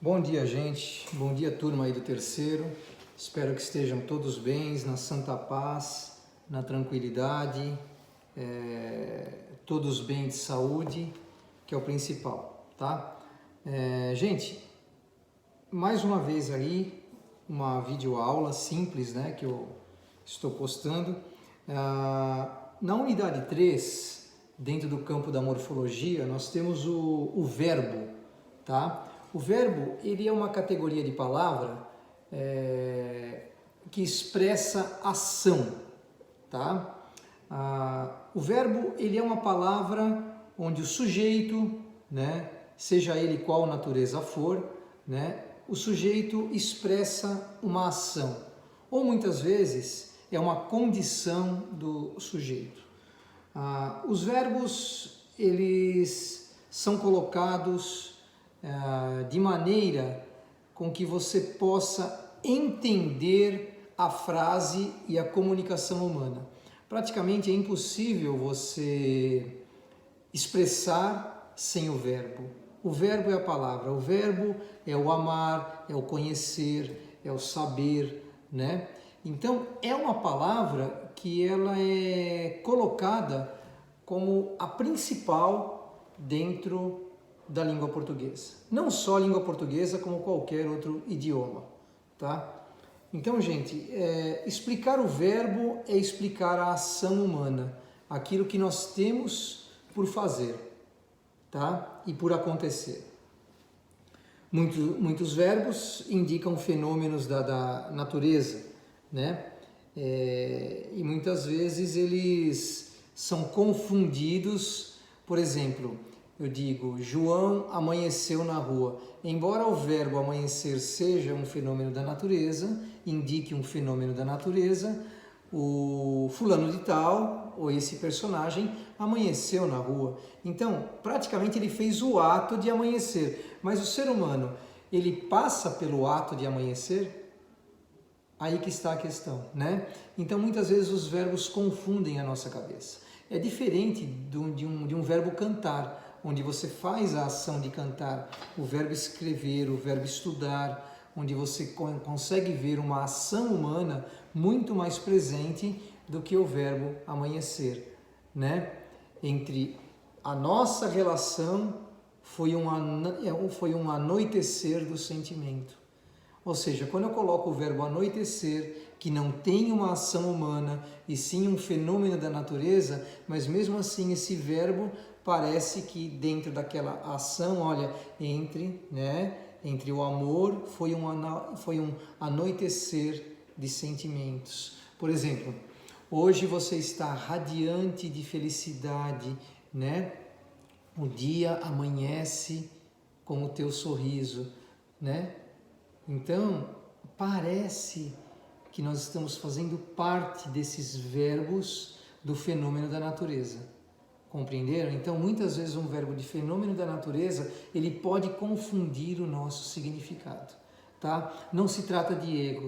Bom dia, gente. Bom dia, turma aí do terceiro. Espero que estejam todos bem, na santa paz, na tranquilidade, todos bem de saúde, que é o principal, tá? Gente, mais uma vez aí, uma videoaula simples, né, que eu estou postando. Na unidade 3, dentro do campo da morfologia, nós temos o verbo, tá? O verbo, ele é uma categoria de palavra que expressa ação, tá? O verbo, ele é uma palavra onde o sujeito, né, seja ele qual natureza for, né, o sujeito expressa uma ação, ou muitas vezes é uma condição do sujeito. Os verbos, eles são colocados de maneira com que você possa entender a frase e a comunicação humana. Praticamente é impossível você expressar sem o verbo. O verbo é a palavra, o verbo é o amar, é o conhecer, é o saber, né? Então, é uma palavra que ela é colocada como a principal dentro da língua portuguesa. Não só a língua portuguesa, como qualquer outro idioma, tá? Então, gente, explicar o verbo é explicar a ação humana, aquilo que nós temos por fazer, tá? E por acontecer. Muitos verbos indicam fenômenos da natureza, né? E muitas vezes eles são confundidos. Por exemplo, eu digo, João amanheceu na rua. Embora o verbo amanhecer seja um fenômeno da natureza, indique um fenômeno da natureza, o fulano de tal, ou esse personagem, amanheceu na rua. Então, praticamente ele fez o ato de amanhecer. Mas o ser humano, ele passa pelo ato de amanhecer? Aí que está a questão, né? Então, muitas vezes os verbos confundem a nossa cabeça. É diferente de um verbo cantar, onde você faz a ação de cantar, o verbo escrever, o verbo estudar, onde você consegue ver uma ação humana muito mais presente do que o verbo amanhecer, né? Entre a nossa relação foi um anoitecer do sentimento. Ou seja, quando eu coloco o verbo anoitecer, que não tem uma ação humana e sim um fenômeno da natureza, mas mesmo assim esse verbo parece que dentro daquela ação, olha, entre o amor foi um anoitecer de sentimentos. Por exemplo, hoje você está radiante de felicidade, né? O dia amanhece com o teu sorriso, né? Então, parece que nós estamos fazendo parte desses verbos do fenômeno da natureza. Compreenderam? Então, muitas vezes um verbo de fenômeno da natureza, ele pode confundir o nosso significado, tá? Não se trata de ego,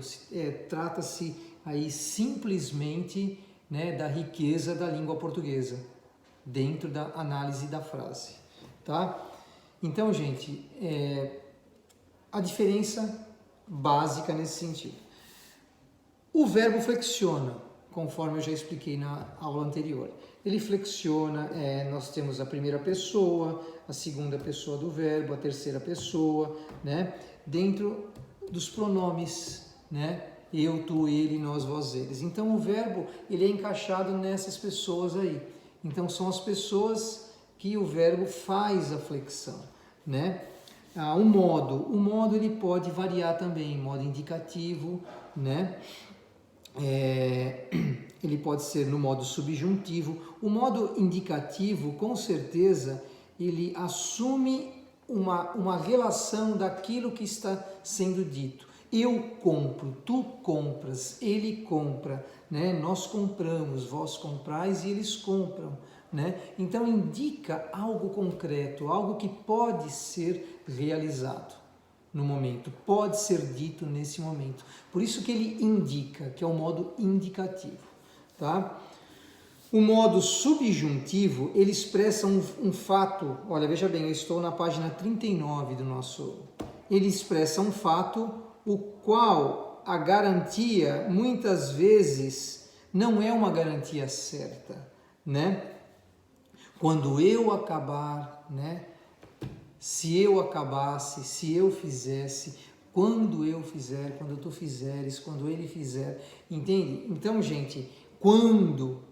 trata-se aí simplesmente, né, da riqueza da língua portuguesa, dentro da análise da frase, tá? Então, gente, a diferença básica nesse sentido. O verbo flexiona, conforme eu já expliquei na aula anterior. Ele flexiona, nós temos a primeira pessoa, a segunda pessoa do verbo, a terceira pessoa, né? Dentro dos pronomes, né? Eu, tu, ele, nós, vós, eles. Então o verbo, ele é encaixado nessas pessoas aí. Então são as pessoas que o verbo faz a flexão, né? O modo ele pode variar também, modo indicativo, né? Ele pode ser no modo subjuntivo. O modo indicativo, com certeza, ele assume uma relação daquilo que está sendo dito. Eu compro, tu compras, ele compra, né? Nós compramos, vós comprais e eles compram, né? Então indica algo concreto, algo que pode ser realizado no momento, pode ser dito nesse momento. Por isso que ele indica, que é o modo indicativo, tá? O modo subjuntivo, ele expressa um fato. Olha, veja bem, eu estou na página 39 do nosso ele expressa um fato o qual a garantia muitas vezes não é uma garantia certa, né? Quando eu acabar, né? Se eu acabasse, se eu fizesse, quando eu fizer, quando tu fizeres, quando ele fizer, entende? Então, gente, quando,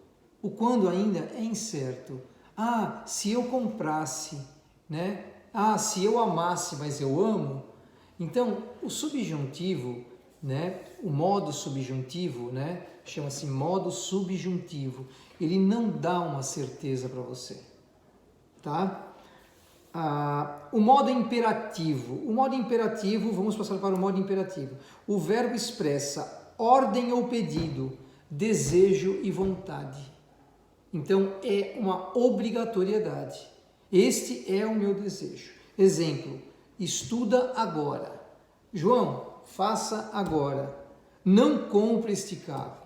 o quando ainda é incerto. Ah, se eu comprasse, né? Ah, se eu amasse, mas eu amo. Então, o subjuntivo, né? O modo subjuntivo, né? Chama-se modo subjuntivo. Ele não dá uma certeza para você, tá? O modo imperativo. O modo imperativo, vamos passar para o modo imperativo. O verbo expressa ordem ou pedido, desejo e vontade. Então, é uma obrigatoriedade. Este é o meu desejo. Exemplo, estuda agora. João, faça agora. Não compre este carro.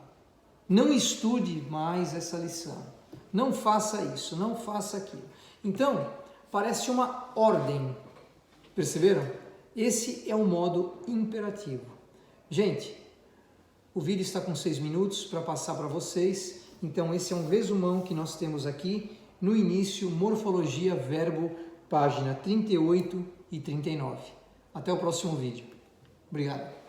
Não estude mais essa lição. Não faça isso, não faça aquilo. Então, parece uma ordem. Perceberam? Esse é o modo imperativo. Gente, o vídeo está com 6 minutos para passar para vocês. Então, esse é um resumão que nós temos aqui no início, morfologia, verbo, página 38 e 39. Até o próximo vídeo. Obrigado.